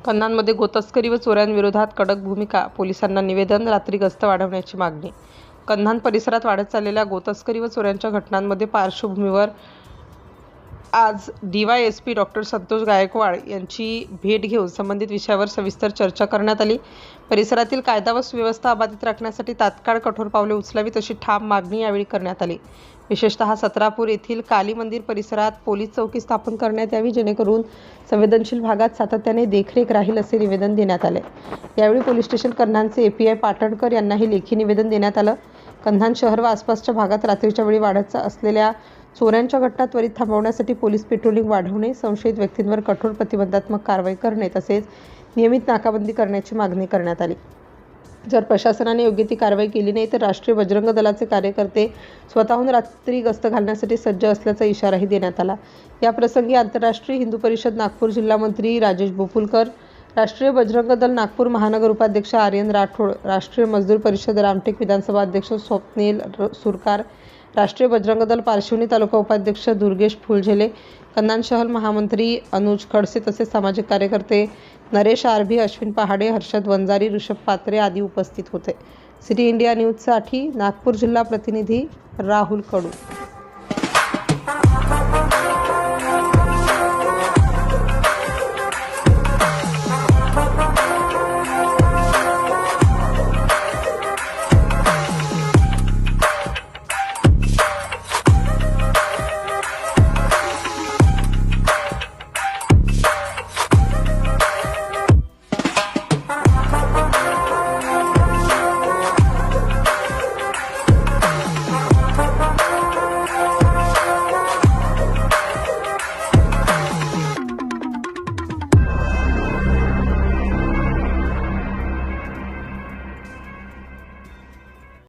कन्हानमध्ये गोतस्करी व चोऱ्यांविरोधात कडक भूमिका, पोलिसांना निवेदन, रात्री गस्त वाढवण्याची मागणी. कन्हान परिसरात वाढत चाललेल्या गोतस्करी व चोऱ्यांच्या घटनांमध्ये पार्श्वभूमीवर आज DYSP डॉ. संतोष गायकवाड यांची भेट घेऊन संबंधित विषयावर सविस्तर चर्चा करण्यात आली. परिसरातील कायदा व सुव्यवस्था अबाधित राखण्यासाठी तात्काळ कठोर पावले उचलावीत अशी ठाम मागणी यावेळी करण्यात आली. विशेषतः सत्रापूर येथील काली मंदिर परिसरात पोलीस चौकी स्थापन करण्यात यावी, जेणेकरून संवेदनशील भागात सातत्याने देखरेख राहील असे निवेदन देण्यात आले. यावेळी पोलीस स्टेशन कन्हानचे API पाटणकर यांनाही लेखी निवेदन देण्यात आलं. कन्हान शहर व आसपासच्या भागात रात्रीच्या वेळी वाढत असलेल्या चोऱ्यांच्या घटना त्वरित थांबवण्यासाठी पोलीस पेट्रोलिंग वाढवणे, संशयित व्यक्तींवर कठोर प्रतिबंधात्मक कारवाई करणे तसेच नियमित नाकाबंदी करण्याची मागणी करण्यात आली. जर प्रशासनाने योग्य ती कारवाई केली नाही तर राष्ट्रीय बजरंग दलाचे कार्यकर्ते स्वतःहून रात्री गस्त घालण्यासाठी सज्ज असल्याचा इशाराही देण्यात आला. या प्रसंगी आंतरराष्ट्रीय हिंदू परिषद नागपूर जिल्हा मंत्री राजेश बोपुलकर, राष्ट्रीय बजरंग दल नागपूर महानगर उपाध्यक्ष आर्यन राठोड, राष्ट्रीय मजदूर परिषद रामटेक विधानसभा अध्यक्ष स्वप्नील सुरकार, राष्ट्रीय बजरंग दल पारशिवनी तालुका उपाध्यक्ष दुर्गेश फुलझेले, कन्हान शहर महामंत्री अनुज खडसे तसेच सामाजिक कार्यकर्ते नरेश आरभी, अश्विन पहाडे, हर्षद वंजारी, ऋषभ पात्रे आदी उपस्थित होते. सिटी इंडिया न्यूजसाठी नागपूर जिल्हा प्रतिनिधी राहुल कडू.